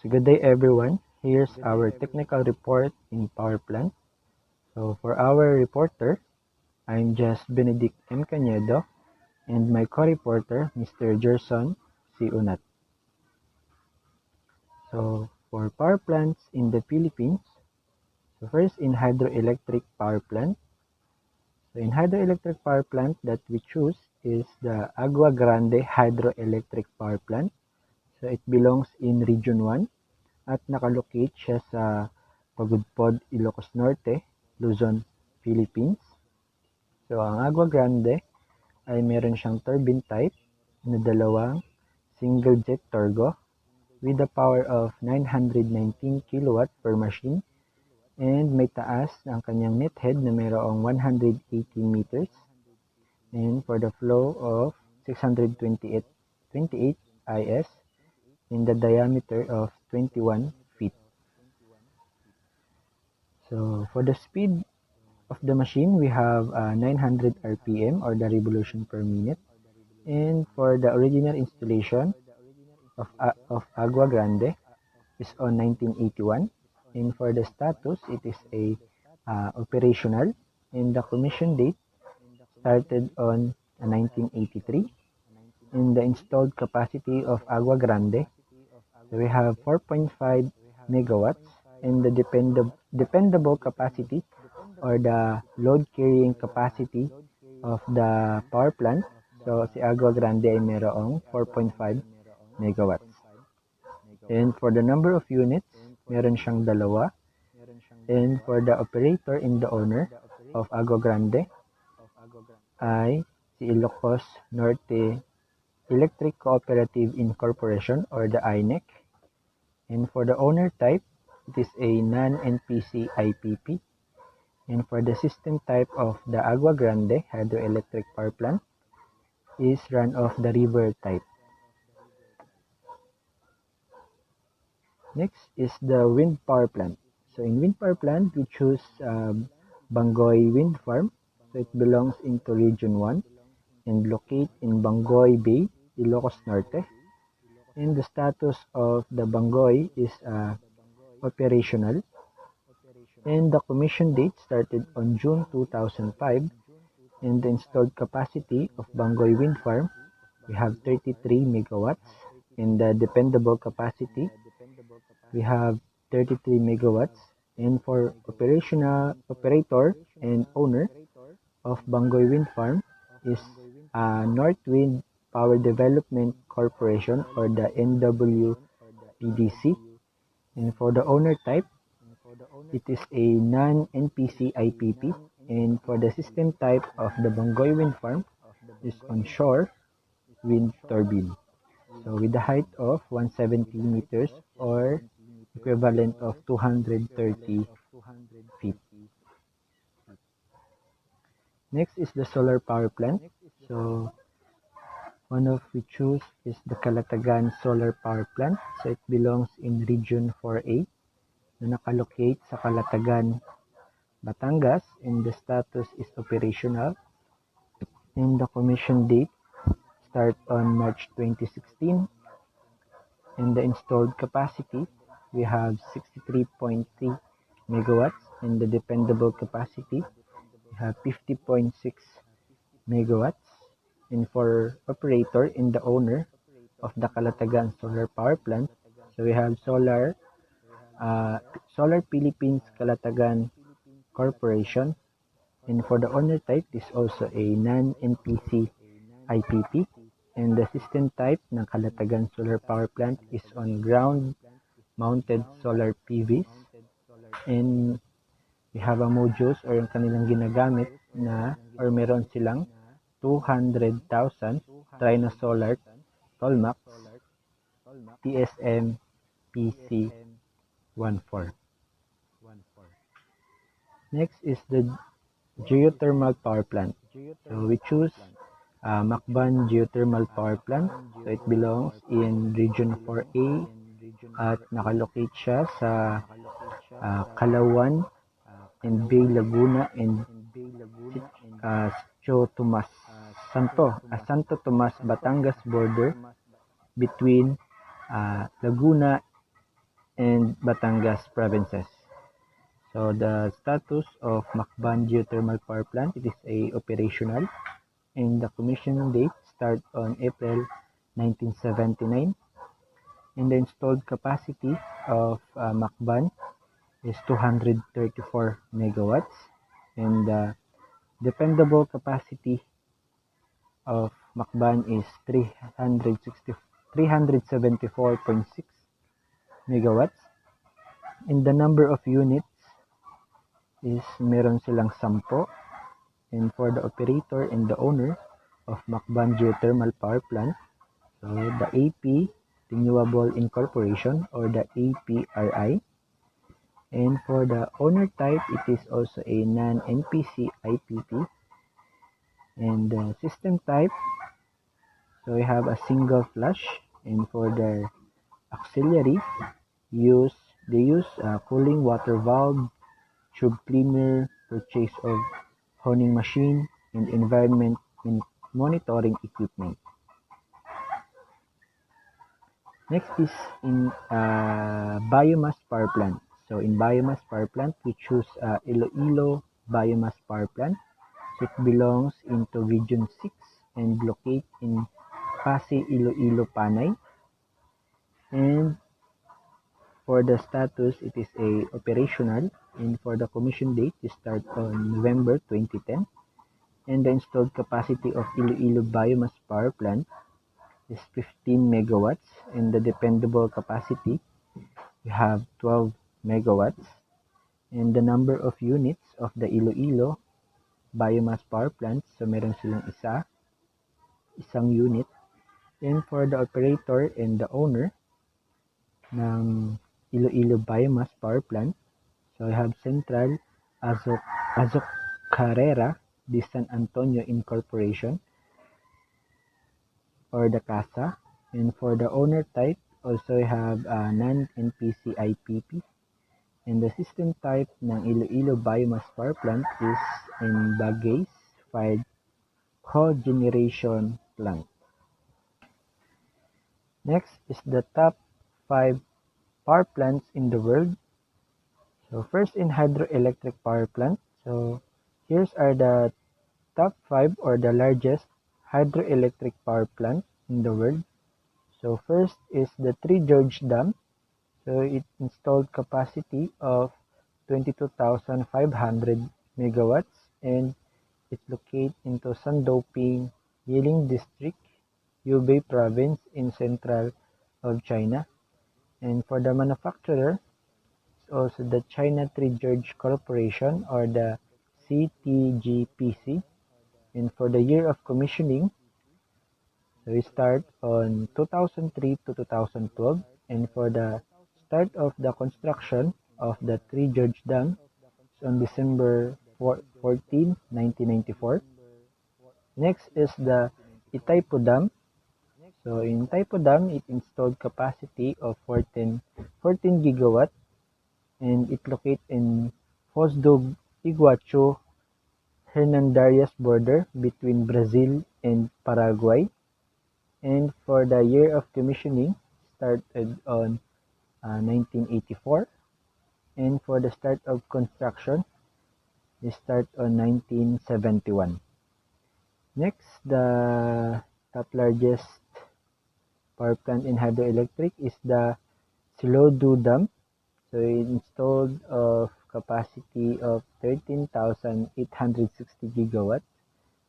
So good day everyone. Here's our technical report in power plant. So for our reporter, I'm just Benedict M. Canedo and my co-reporter, Mr. Gerson C. Unat. So for power plants in the Philippines, so first in hydroelectric power plant. So in hydroelectric power plant that we choose is the Agua Grande Hydroelectric Power Plant. So it belongs in Region 1 at nakalocate siya sa Pagudpod, Ilocos Norte, Luzon, Philippines. So ang Agua Grande ay meron siyang turbine type na dalawang single jet turbo with a power of 919 kW per machine and may taas ang kanyang net head na mayroong 118 meters and for the flow of 628 is in the diameter of 21 feet. So for the speed of the machine, we have 900 RPM or the revolution per minute. And for the original installation of Agua Grande is on 1981. And for the status, it is a operational. And the commission date started on 1983. And the installed capacity of Agua Grande, so we have 4.5 megawatts. And the dependable capacity or the load carrying capacity of the power plant. So si Agua Grande ay mayroong 4.5 megawatts. And for the number of units, meron siyang dalawa. And for the operator and the owner of Agua Grande ay si Ilocos Norte Electric Cooperative Incorporation or the INEC. And for the owner type, it is a non-NPC IPP. And for the system type of the Agua Grande hydroelectric power plant is run-off the river type. Next is the wind power plant. So in wind power plant, we choose Bangoy Wind Farm. So it belongs into Region 1 and locate in Bangoy Bay, Ilocos Norte. And the status of the Bangoy is operational. And the commission date started on June 2005. And the installed capacity of Bangoy Wind Farm, we have 33 megawatts. And the dependable capacity, we have 33 megawatts. And for operator and owner of Bangoy Wind Farm is North Wind Power Development Corporation or the NWPDC. And for the owner type, it is a non-NPC IPP. And for the system type of the Bangoy Wind Farm is onshore wind turbine. So with the height of 170 meters or equivalent of 230 feet. Next is the solar power plant. So one of we choose is the Calatagan Solar Power Plant. So it belongs in Region 4A na nakalocate sa Calatagan, Batangas, and the status is operational. And the commission date start on March 2016. And the installed capacity, we have 63.3 megawatts. And the dependable capacity, we have 50.6 megawatts. And for operator and the owner of the Calatagan Solar Power Plant, so we have Solar Philippines Calatagan Corporation. And for the owner type is also a non-NPC IPP. And the system type ng Calatagan Solar Power Plant is on ground-mounted solar PVs. And we have a modules or yung kanilang ginagamit na or meron silang 200,000 Trina-Solar Tolmax TSM PC14. Next is the geothermal power plant. So we choose Macban Geothermal Power Plant. So it belongs in Region 4A at nakalocate siya sa Kalawan and Bay Laguna and Santo Tomas, Batangas border between Laguna and Batangas provinces. So the status of Macban Geothermal Power Plant, it is a operational, and the commissioning date start on April 1979, and the installed capacity of Macban is 234 megawatts, and the dependable capacity of Macban is 374.6 megawatts, and the number of units is meron silang 10, and for the operator and the owner of Macban Geothermal Power Plant, so the AP Renewable Incorporation or the APRI, and for the owner type, it is also a non-NPC IPP, and the system type, so we have a single flush, and for the auxiliary, they use a cooling water valve, tube cleaner, purchase of honing machine, and environment monitoring equipment. Next is in biomass power plant. So in biomass power plant, we choose Iloilo Biomass Power Plant. So it belongs into Region 6 and located in Pasay, Iloilo, Panay. And for the status, it is a operational, and for the commission date, it start on November 2010. And the installed capacity of Iloilo Biomass Power Plant is 15 megawatts, and the dependable capacity, we have 12 megawatts, and the number of units of the Iloilo Biomass Power Plant, so meron silang isang unit, and for the operator and the owner ng Iloilo Biomass Power Plant, so we have Central Azucarera de San Antonio Incorporation or the CASA, and for the owner type, also we have non-NPC IPP, and the system type ng Iloilo Biomass Power Plant is in bagasse-fired cogeneration plant. Next is the top 5 power plants in the world. So first in hydroelectric power plant. So here's are the top 5 or the largest hydroelectric power plant in the world. So first is the Three Gorges Dam. So it installed capacity of 22,500 megawatts, and it located into Sandoping, Yiling District, Hubei Province in central of China. And for the manufacturer, it's also the China Three Gorges Corporation or the CTGPC. And for the year of commissioning, so we start on 2003 to 2012, and for the start of the construction of the Three Gorges Dam is on December 14, 1994. Next is the Itaipu Dam. So in Itaipu Dam, it installed capacity of 14 gigawatt, and it located in Foz do Iguaçu, Hernandarias border between Brazil and Paraguay. And for the year of commissioning, started on 1984, and for the start of construction, it start on 1971. Next, the top largest power plant in hydroelectric is the Silodo Dam. So it installed of capacity of 13,860 gigawatts,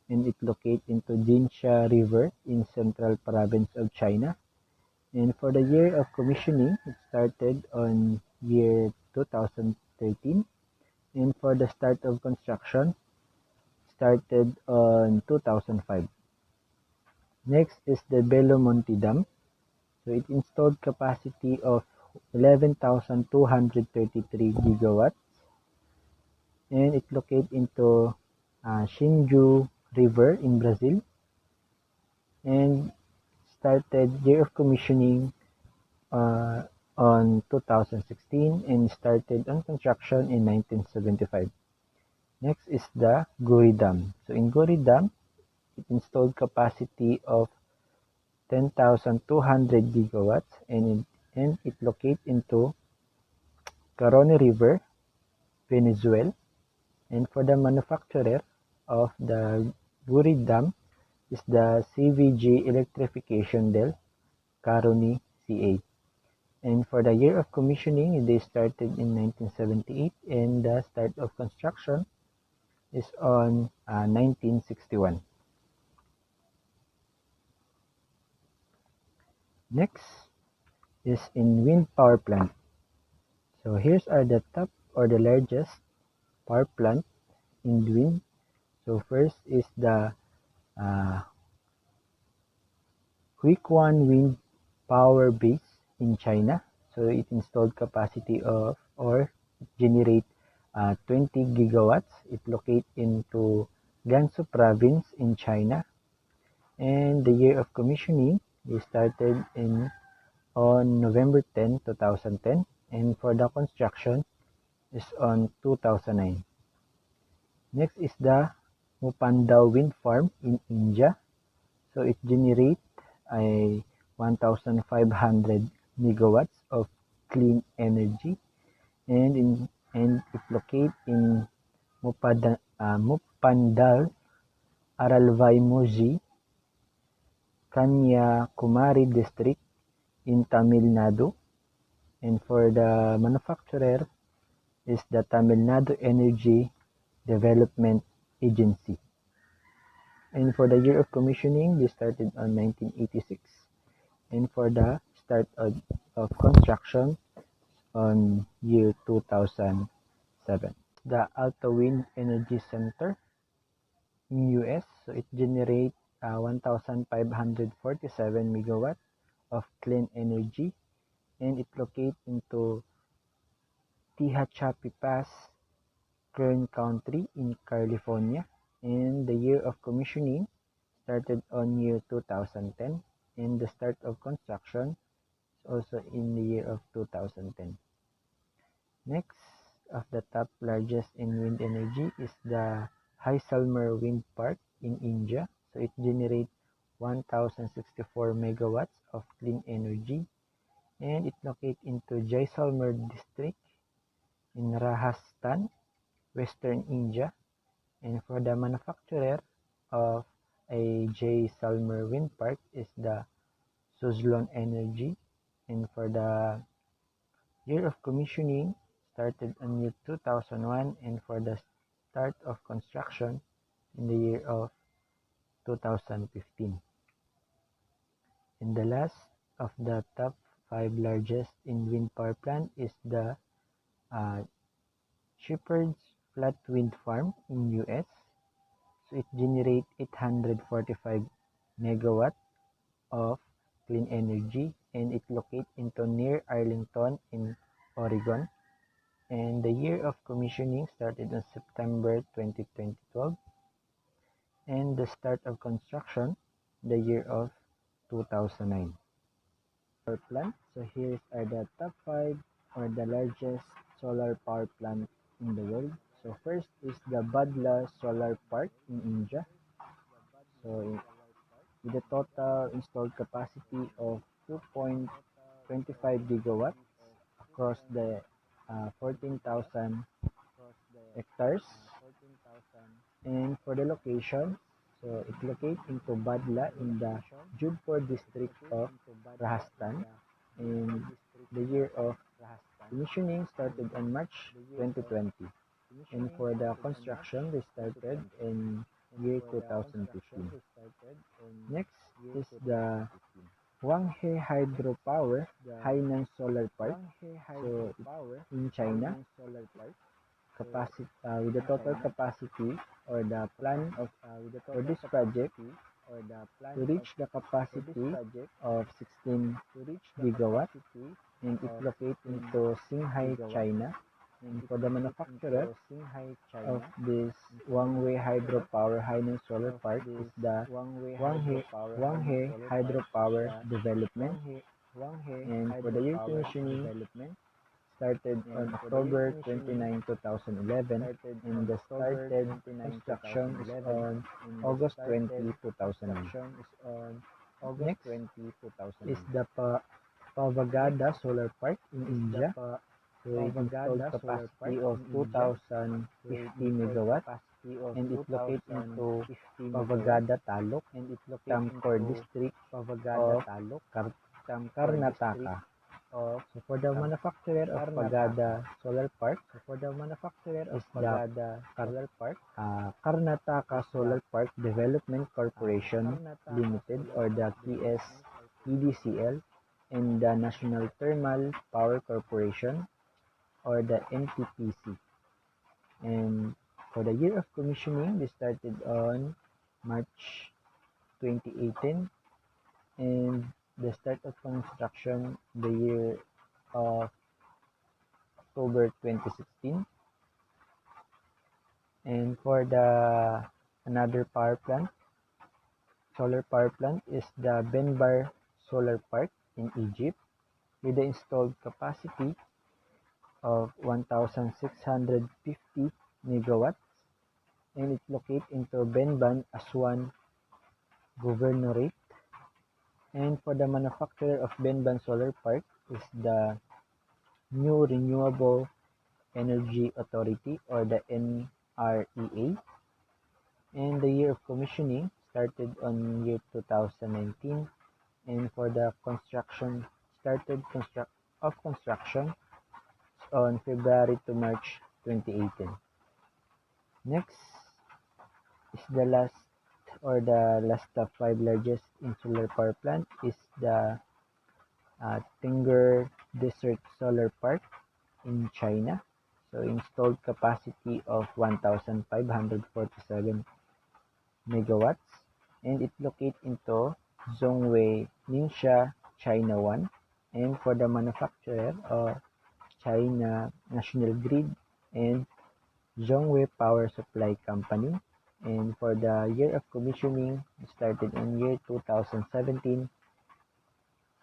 and it located into Jinsha River in central province of China. And for the year of commissioning, it started on year 2013, and for the start of construction, started on 2005. Next is the Belo Monte Dam. So it installed capacity of 11,233 gigawatts, and it located into Shinju River in Brazil, and started year of commissioning on 2016 and started on construction in 1975. Next is the Guri Dam. So in Guri Dam, it installed capacity of 10,200 gigawatts, and it located into Caroni River, Venezuela. And for the manufacturer of the Guri Dam is the CVG Electrification del Caroni CA. And for the year of commissioning, they started in 1978, and the start of construction is on 1961. Next is in wind power plant. So here's are the top or the largest power plant in wind. So first is the uh, Huiquan Wind Power Base in China. So it installed capacity of or generate 20 gigawatts. It located into Gansu province in China. And the year of commissioning, they started in on November 10, 2010, and for the construction is on 2009. Next is the Mupandao Wind Farm in India. So it generates a 1,500 megawatts of clean energy, and it located in Mupandal, Aralvaimoji, Kanyakumari district in Tamil Nadu. And for the manufacturer is the Tamil Nadu Energy Development Agency. And for the year of commissioning, they started on 1986. And for the start of construction on year 2007. The Alta Wind Energy Center in US, so it generates 1,547 megawatts of clean energy, and it located into Tehachapi Pass, Kern County in California. And the year of commissioning started on year 2010, and the start of construction is also in the year of 2010. Next of the top largest in wind energy is the Jaisalmer Wind Park in India. So it generates 1,064 megawatts of clean energy, and it located into Jaisalmer district in Rajasthan, Western India. And for the manufacturer of a Jaisalmer Wind Park is the Suzlon Energy. And for the year of commissioning started on year 2001, and for the start of construction in the year of 2015. And the last of the top 5 largest in wind power plant is the Shepherd's Flat Wind Farm in US. So it generates 845 megawatts of clean energy, and it located into near Arlington in Oregon. And the year of commissioning started on September 2012, and the start of construction the year of 2009. Power plant. So here are the top 5 or the largest solar power plant in the world. So first is the Badla Solar Park in India. So with a total installed capacity of 2.25 gigawatts across the 14,000 hectares. And for the location, so it located into Badla in the Jodhpur district of Rajasthan. And the year of commissioning started on March 2020. And for the construction, they started in year 2015. Next is the Huanghe Hydropower Hainan Solar Park. So it's in China. Capacity with the total capacity or the plan of for this project to reach the capacity of 16 gigawatts, and it located into Xinghai, China. And for the manufacturer of this Huanghe Hydropower Hainan Solar Park is the Huanghe Hydropower Development. And for the year commissioning started on October 29, 2011, and the started construction is on August 20, 2009. Next is the Pavagada Solar Park in India. with installed capacity of 2,050 megawatts, and it located into Pavagada Taluk, Tamkor district of Karnataka. So for the manufacturer of Pagada Solar Park is the Karnataka Solar Park Development Corporation Limited, or the KSEDCL, and the National Thermal Power Corporation, or the NTPC. And for the year of commissioning, they started on March 2018, and the start of construction the year of October 2016. And for the another solar power plant is the Benbar Solar Park in Egypt, with the installed capacity of 1,650 megawatts, and it's located into Benban, Aswan Governorate. And for the manufacturer of Benban Solar Park is the New Renewable Energy Authority, or the NREA. And the year of commissioning started on year 2019, and for the construction on February to March 2018. Next is the last top 5 largest insular power plant is the Tingger Desert Solar Park in China. So installed capacity of 1,547 megawatts, and it located into Zhongwei, Ningxia, China 1. And for the manufacturer of China National Grid and Zhongwei Power Supply Company. And for the year of commissioning, it started in year 2017,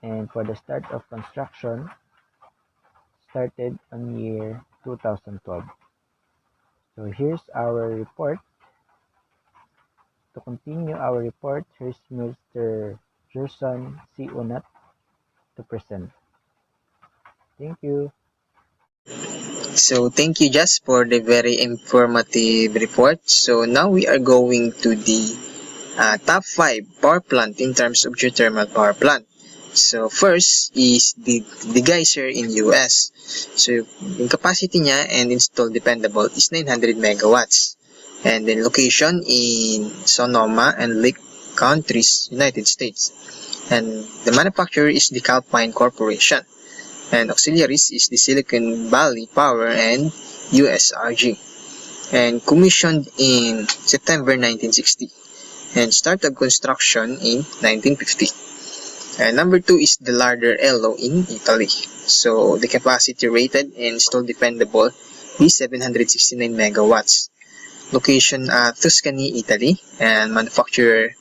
and for the start of construction, started on year 2012. So here's our report. To continue our report, here's Mr. Gerson C. Unat to present. Thank you. So thank you, Jas, for the very informative report. So now we are going to the top 5 power plant in terms of geothermal power plant. So first is the geyser in US. So yung capacity niya and installed dependable is 900 megawatts. And then location in Sonoma and Lake Countries, United States. And the manufacturer is the Calpine Corporation. And auxiliaries is the Silicon Valley Power and USRG. And commissioned in September 1960. And started construction in 1950. And number 2 is the Larder Elo in Italy. So the capacity rated and installed dependable is 769 megawatts. Location at Tuscany, Italy, and manufactured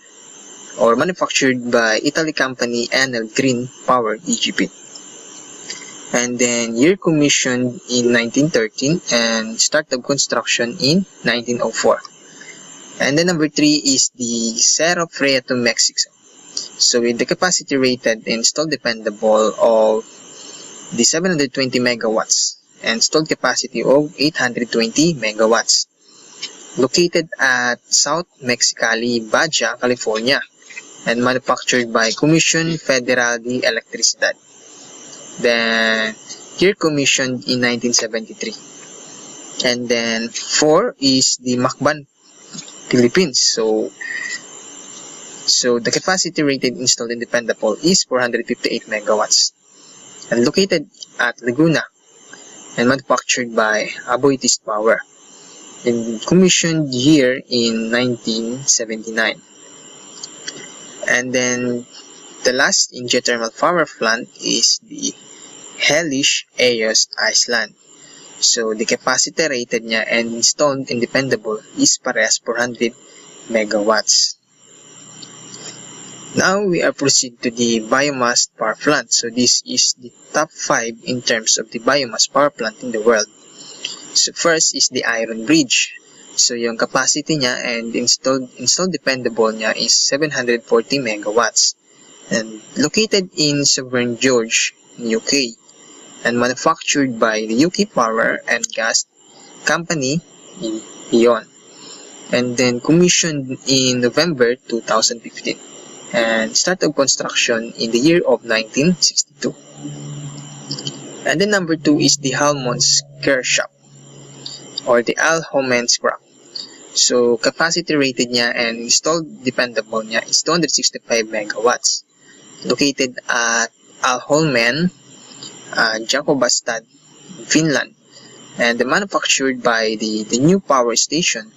by Italy company Enel Green Power EGP. And then year commissioned in 1913 and started construction in 1904. And then number 3 is the Cerro Prieto, Mexico. So with the capacity rated and installed dependable of the 720 megawatts and installed capacity of 820 megawatts. Located at South Mexicali, Baja, California, and manufactured by Comisión Federal de Electricidad. Then year commissioned in 1973. And then 4 is the Macban, Philippines. So the capacity rated installed and dependable is 458 megawatts. And located at Laguna and manufactured by Aboitiz Power. And commissioned year in 1979. And then the last in geothermal power plant is the Hellish Eyos, Iceland. So the capacity rated niya and installed and dependable is parehas 400 megawatts. Now we are proceed to the biomass power plant. So this is the top 5 in terms of the biomass power plant in the world. So first is the Iron Bridge. So yung capacity niya and installed dependable niya is 740 megawatts. And located in Sovereign George, UK. and manufactured by the UK Power and Gas Company in Lyon, and then commissioned in November 2015 and started construction in the year of 1962. And then number 2 is the Halmons-Kershaw or the Alhomanscraft. So capacity rated niya and installed dependable niya is 265 megawatts, located at Alholmen, Jakobastad, Finland, and manufactured by the new power station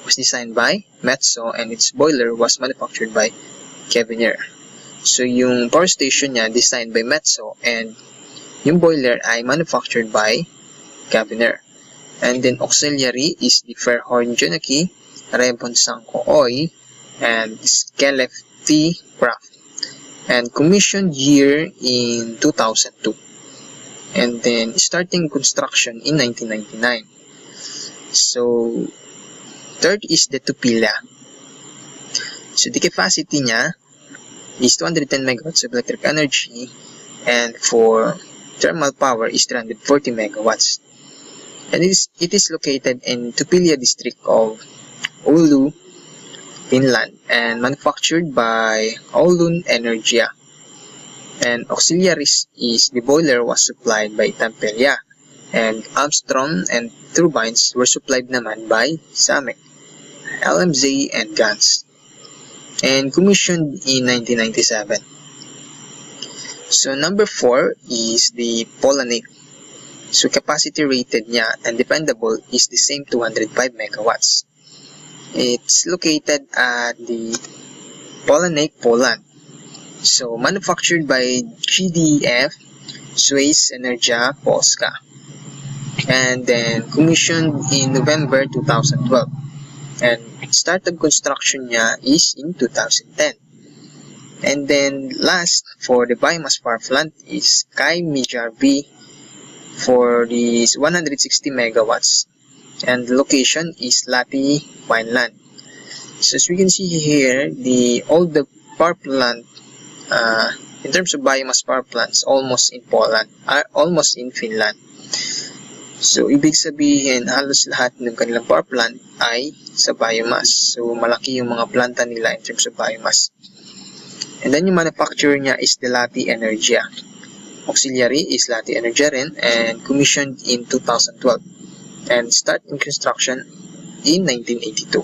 was designed by Metso and its boiler was manufactured by Keviner. So yung power station niya designed by Metso and yung boiler ay manufactured by Keviner. And then auxiliary is the Fairhorn-Jonaki, Rebon-Sanko-Oy, and Skellefteå Kraft, and commissioned year in 2002. And then starting construction in 1999. So third is the Tupila. So the capacity niya is 210 megawatts of electric energy, and for thermal power is 340 megawatts. And it is located in Tupila district of Oulu, Finland, and manufactured by Oulun Energia. And auxiliaries is the boiler was supplied by Tamperia, and Armstrong and turbines were supplied naman by Samek, LMZ, and Gans, and commissioned in 1997. So number 4 is the Polanic. So capacity rated niya and dependable is the same 205 megawatts. It's located at the Polanic, Poland. So manufactured by GDF Suez Energia Polska, and then commissioned in November 2012, and start of construction niya is in 2010. And then last for the biomass power plant is Kai Mijarvi for the 160 megawatts, and the location is Lahti, Finland. So as we can see here, all the power plant in terms of biomass power plants almost in Poland, are almost in Finland. So ibig sabihin halos lahat ng kanilang power plant ay sa biomass. So malaki yung mga planta nila in terms of biomass. And then yung manufacturer niya is the Lahti Energia. Auxiliary is Lahti Energia rin, and commissioned in 2012 and start in construction in 1982.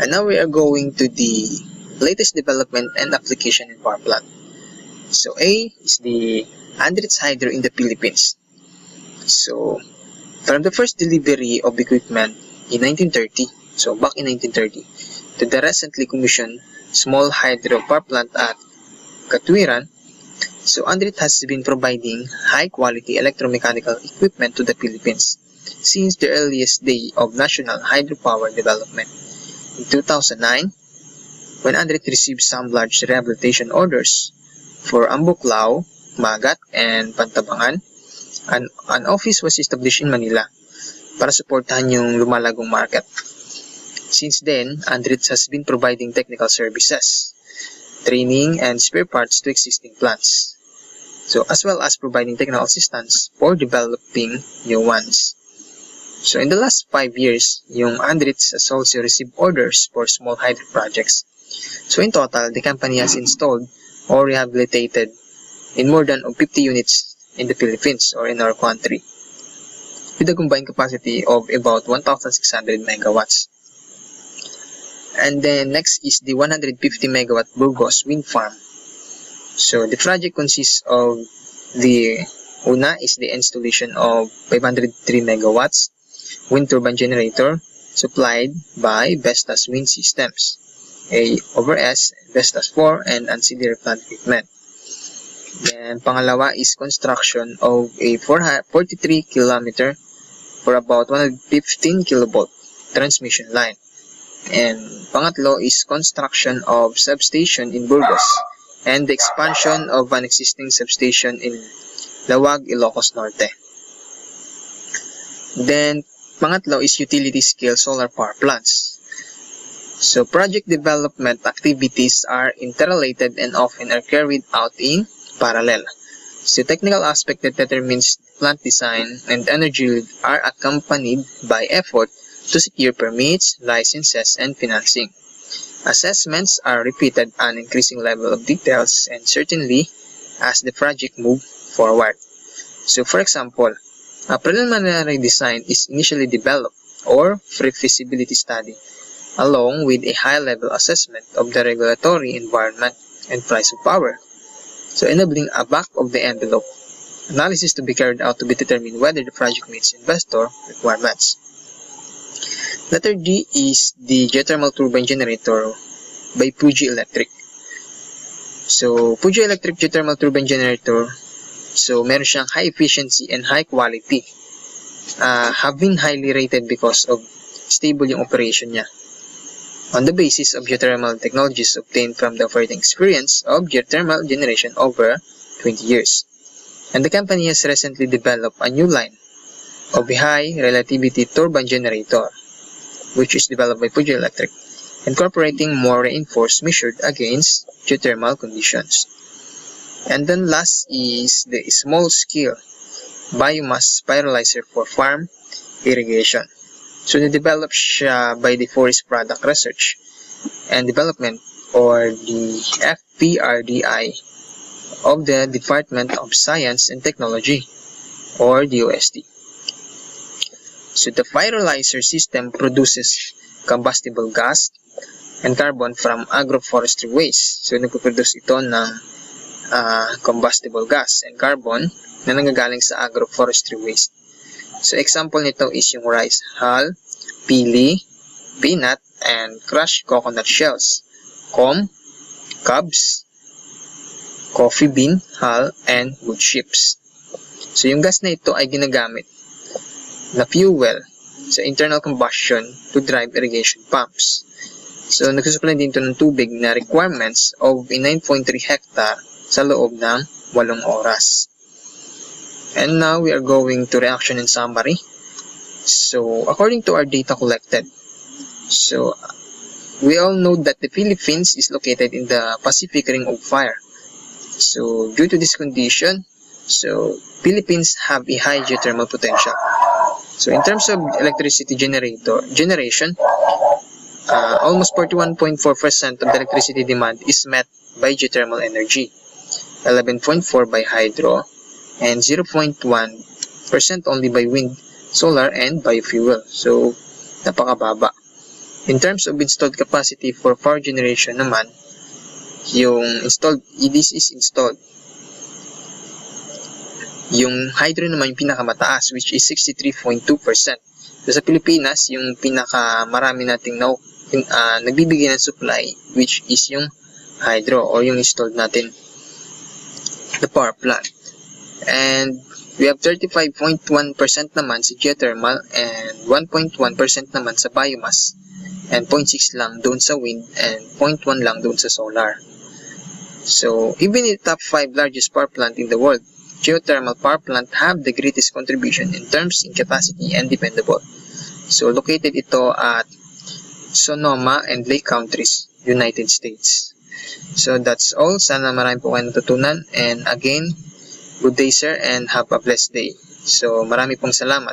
And now we are going to the latest development and application in power plant. So A is the Andritz Hydro in the Philippines. So from the first delivery of equipment in 1930, so back in 1930, to the recently commissioned small hydro power plant at Katuwiran, so Andritz has been providing high-quality electromechanical equipment to the Philippines since the earliest day of national hydropower development. In 2009, when Andritz received some large rehabilitation orders for Ambuklao, Magat, and Pantabangan, an office was established in Manila para suportahan yung lumalagong market. Since then, Andritz has been providing technical services, training, and spare parts to existing plants, so as well as providing technical assistance for developing new ones. So in the last 5 years, yung Andritz has also received orders for small hydro projects. So in total, the company has installed or rehabilitated in more than 50 units in the Philippines or in our country, with a combined capacity of about 1,600 megawatts. And then next is the 150 megawatt Burgos wind farm. So the project consists of the una is the installation of 503 megawatts wind turbine generator supplied by Vestas Wind Systems, A over S, Vestas 4, and ancillary plant equipment. Then pangalawa is construction of a 43 kilometer for about 115 kilovolt transmission line. And pangatlo is construction of substation in Burgos and the expansion of an existing substation in Lawag, Ilocos Norte. Then pangatlo is utility scale solar power plants. So project development activities are interrelated and often are carried out in parallel. So the technical aspect that determines plant design and energy yield are accompanied by effort to secure permits, licenses, and financing. Assessments are repeated an increasing level of details and certainly as the project moves forward. So for example, a preliminary design is initially developed or pre-feasibility study along with a high-level assessment of the regulatory environment and price of power. So enabling a back-of-the-envelope analysis to be carried out to be determined whether the project meets investor requirements. Letter D is the geothermal turbine generator by Fuji Electric. So Fuji Electric geothermal turbine generator, so meron siyang high efficiency and high quality. Have been highly rated because of stable yung operation niya. On the basis of geothermal technologies obtained from the operating experience of geothermal generation over 20 years. And the company has recently developed a new line of high relativity turbine generator, which is developed by Fuji Electric, incorporating more reinforced measured against geothermal conditions. And then last is the small-scale biomass spiralizer for farm irrigation. So na-develop siya by the Forest Product Research and Development or the FPRDI of the Department of Science and Technology or DOST. So the spiralizer system produces combustible gas and carbon from agroforestry waste. So nagpo-produce ito ng combustible gas and carbon na nanggagaling sa agroforestry waste. So example nito is yung rice hull, pili, peanut, and crushed coconut shells, cobs, coffee bean hull, and wood chips. So yung gas na ito ay ginagamit na fuel sa internal combustion to drive irrigation pumps. So nagsusupply din ito ng tubig na requirements of a 9.3 hectare sa loob ng 8 oras. And now we are going to reaction and summary. So according to our data collected, so we all know that the Philippines is located in the Pacific Ring of Fire. So due to this condition, so Philippines have a high geothermal potential. So in terms of electricity generation, almost 41.4% of the electricity demand is met by geothermal energy, 11.4% by hydro, and 0.1% only by wind, solar, and biofuel. So, napakababa. In terms of installed capacity for power generation naman, this is installed. Yung hydro naman yung pinakamataas, which is 63.2%. So, sa Pilipinas, yung pinakamarami nating nagbibigay ng supply, which is yung hydro or yung installed natin, the power plant. And we have 35.1% naman sa geothermal and 1.1% naman sa biomass and 0.6 lang doon sa wind and 0.1 lang doon sa solar. So, even in the top 5 largest power plant in the world, geothermal power plant have the greatest contribution in terms in capacity and dependable. So, located ito at Sonoma and Lake Countries, United States. So, that's all. Sana marami po kayo natutunan. And again, good day sir and have a blessed day. So marami pong salamat.